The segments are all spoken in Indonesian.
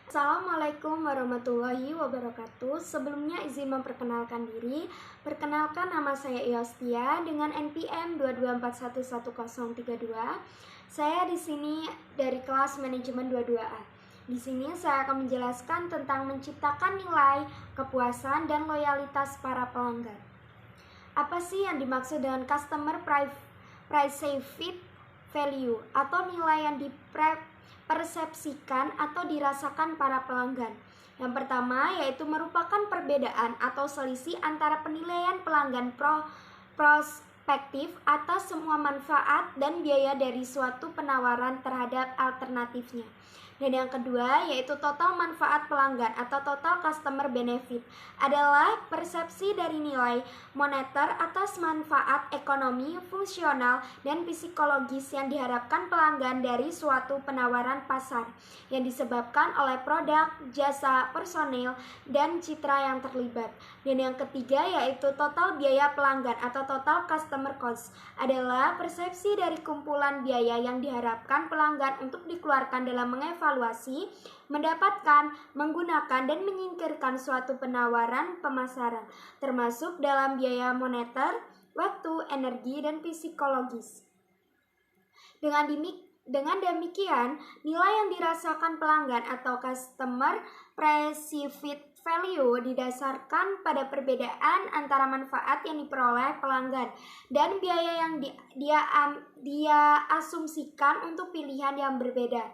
Assalamualaikum warahmatullahi wabarakatuh. Sebelumnya izin memperkenalkan diri. Perkenalkan, nama saya Iostia dengan NPM 224111032. Saya di sini dari kelas manajemen 22A. Di sini saya akan menjelaskan tentang menciptakan nilai, kepuasan, dan loyalitas para pelanggan. Apa sih yang dimaksud dengan customer perceived value atau nilai yang dipersepsikan atau dirasakan para pelanggan? Yang pertama yaitu merupakan perbedaan atau selisih antara penilaian pelanggan prospektif atas semua manfaat dan biaya dari suatu penawaran terhadap alternatifnya. Dan yang kedua yaitu total manfaat pelanggan atau total customer benefit adalah persepsi dari nilai moneter atas manfaat ekonomi, fungsional, dan psikologis yang diharapkan pelanggan dari suatu penawaran pasar yang disebabkan oleh produk, jasa, personil, dan citra yang terlibat. Dan yang ketiga yaitu total biaya pelanggan atau total customer cost adalah persepsi dari kumpulan biaya yang diharapkan pelanggan untuk dikeluarkan dalam mengevaluasi, mendapatkan, menggunakan, dan menyingkirkan suatu penawaran pemasaran, termasuk dalam biaya moneter, waktu, energi, dan psikologis. Dengan demikian, nilai yang dirasakan pelanggan atau customer perceived value didasarkan pada perbedaan antara manfaat yang diperoleh pelanggan dan biaya yang dia asumsikan untuk pilihan yang berbeda.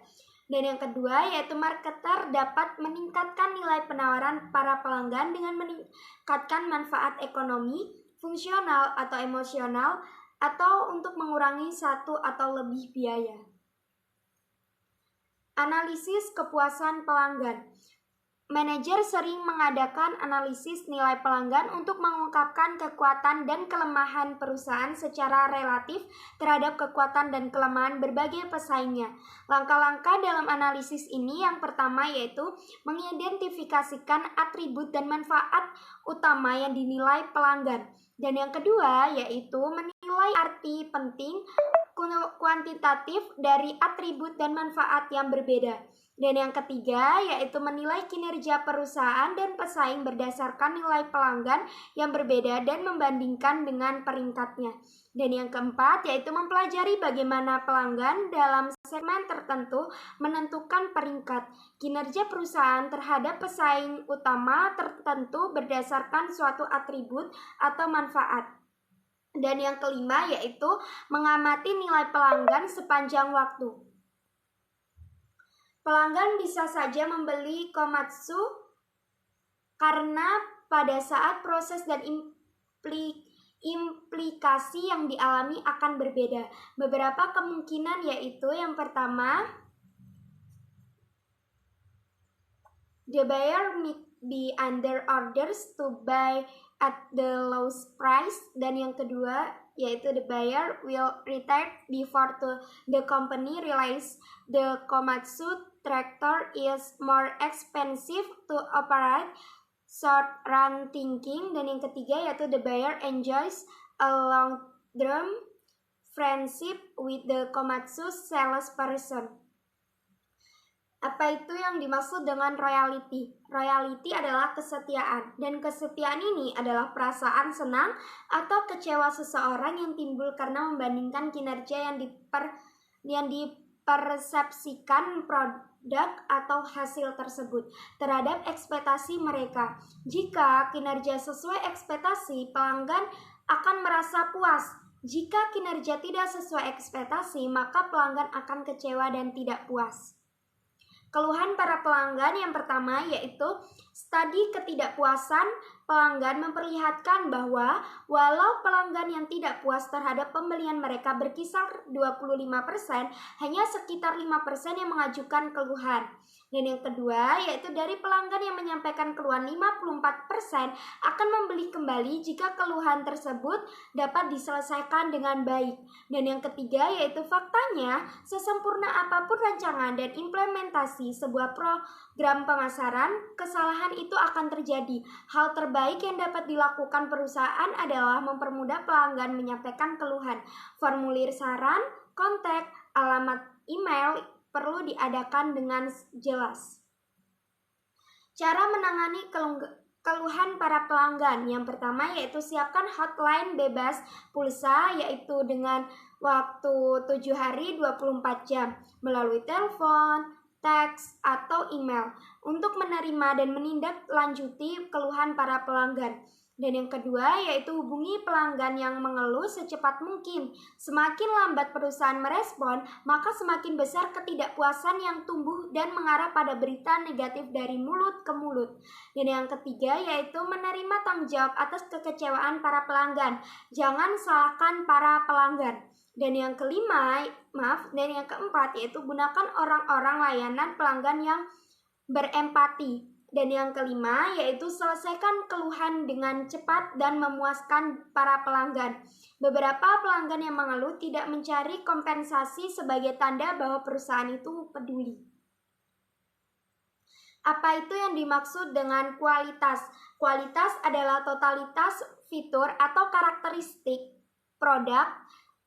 Dan yang kedua yaitu marketer dapat meningkatkan nilai penawaran para pelanggan dengan meningkatkan manfaat ekonomi, fungsional atau emosional, atau untuk mengurangi satu atau lebih biaya. Analisis kepuasan pelanggan. Manajer sering mengadakan analisis nilai pelanggan untuk mengungkapkan kekuatan dan kelemahan perusahaan secara relatif terhadap kekuatan dan kelemahan berbagai pesaingnya. Langkah-langkah dalam analisis ini yang pertama yaitu mengidentifikasikan atribut dan manfaat utama yang dinilai pelanggan. Dan yang kedua yaitu menilai arti penting kuantitatif dari atribut dan manfaat yang berbeda. Dan yang ketiga yaitu menilai kinerja perusahaan dan pesaing berdasarkan nilai pelanggan yang berbeda dan membandingkan dengan peringkatnya. Dan yang keempat yaitu mempelajari bagaimana pelanggan dalam segmen tertentu menentukan peringkat kinerja perusahaan terhadap pesaing utama tertentu berdasarkan suatu atribut atau manfaat. Dan yang kelima yaitu mengamati nilai pelanggan sepanjang waktu. Pelanggan bisa saja membeli Komatsu karena pada saat proses dan implikasi yang dialami akan berbeda. Beberapa kemungkinan yaitu yang pertama, the buyer may be under orders to buy at the lowest price. Dan yang kedua yaitu the buyer will retire before the company realize the Komatsu tractor is more expensive to operate. Short run thinking. Dan yang ketiga yaitu the buyer enjoys a long-term friendship with the Komatsu salesperson. Apa itu yang dimaksud dengan royalty? Royalty adalah kesetiaan, dan kesetiaan ini adalah perasaan senang atau kecewa seseorang yang timbul karena membandingkan kinerja yang dipersepsikan produk atau hasil tersebut terhadap ekspektasi mereka. Jika kinerja sesuai ekspektasi, pelanggan akan merasa puas. Jika kinerja tidak sesuai ekspektasi, maka pelanggan akan kecewa dan tidak puas. Keluhan para pelanggan yang pertama yaitu studi ketidakpuasan pelanggan memperlihatkan bahwa walau pelanggan yang tidak puas terhadap pembelian mereka berkisar 25%, hanya sekitar 5% yang mengajukan keluhan. Dan yang kedua yaitu dari pelanggan yang menyampaikan keluhan 54% akan membeli kembali jika keluhan tersebut dapat diselesaikan dengan baik. Dan yang ketiga yaitu faktanya sesempurna apapun rancangan dan implementasi sebuah program pemasaran, kesalahan itu akan terjadi. Hal terbaik yang dapat dilakukan perusahaan adalah mempermudah pelanggan menyampaikan keluhan. Formulir saran, kontak, alamat email perlu diadakan dengan jelas. Cara menangani keluhan para pelanggan. Yang pertama yaitu siapkan hotline bebas pulsa, yaitu dengan waktu 7 hari 24 jam melalui telepon, teks, atau email untuk menerima dan menindaklanjuti keluhan para pelanggan. Dan yang kedua yaitu hubungi pelanggan yang mengeluh secepat mungkin. Semakin lambat perusahaan merespon, maka semakin besar ketidakpuasan yang tumbuh dan mengarah pada berita negatif dari mulut ke mulut. Dan yang ketiga yaitu menerima tanggung jawab atas kekecewaan para pelanggan. Jangan salahkan para pelanggan. Dan yang yang keempat yaitu gunakan orang-orang layanan pelanggan yang berempati. Dan yang kelima yaitu selesaikan keluhan dengan cepat dan memuaskan para pelanggan. Beberapa pelanggan yang mengeluh tidak mencari kompensasi sebagai tanda bahwa perusahaan itu peduli. Apa itu yang dimaksud dengan kualitas? Kualitas adalah totalitas fitur atau karakteristik produk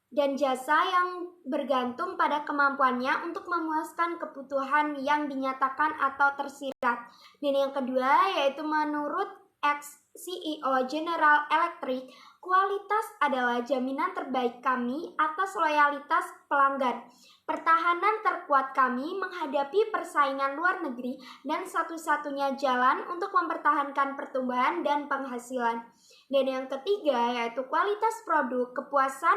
dan jasa yang bergantung pada kemampuannya untuk memuaskan kebutuhan yang dinyatakan atau tersirat. Dan yang kedua yaitu menurut ex-CEO General Electric, kualitas adalah jaminan terbaik kami atas loyalitas pelanggan, pertahanan terkuat kami menghadapi persaingan luar negeri, dan satu-satunya jalan untuk mempertahankan pertumbuhan dan penghasilan. Dan yang ketiga yaitu kualitas produk, kepuasan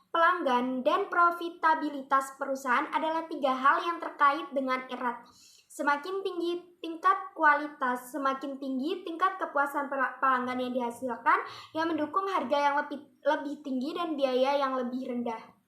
pelanggan, dan profitabilitas perusahaan adalah tiga hal yang terkait dengan erat. Semakin tinggi tingkat kualitas, semakin tinggi tingkat kepuasan pelanggan yang dihasilkan, yang mendukung harga yang lebih tinggi dan biaya yang lebih rendah.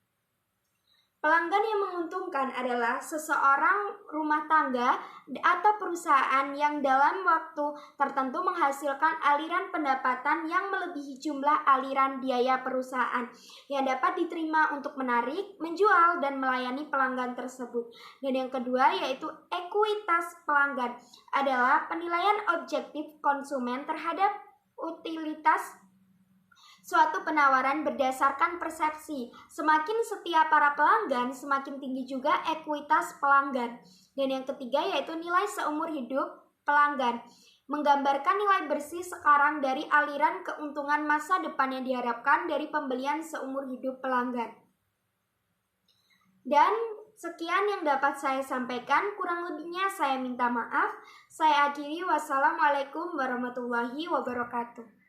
Pelanggan yang menguntungkan adalah seseorang rumah tangga atau perusahaan yang dalam waktu tertentu menghasilkan aliran pendapatan yang melebihi jumlah aliran biaya perusahaan yang dapat diterima untuk menarik, menjual, dan melayani pelanggan tersebut. Dan yang kedua yaitu ekuitas pelanggan adalah penilaian objektif konsumen terhadap utilitas suatu penawaran berdasarkan persepsi. Semakin setia para pelanggan, semakin tinggi juga ekuitas pelanggan. Dan yang ketiga yaitu nilai seumur hidup pelanggan, menggambarkan nilai bersih sekarang dari aliran keuntungan masa depan yang diharapkan dari pembelian seumur hidup pelanggan. Dan sekian yang dapat saya sampaikan, kurang lebihnya saya minta maaf. Saya akhiri, wassalamualaikum warahmatullahi wabarakatuh.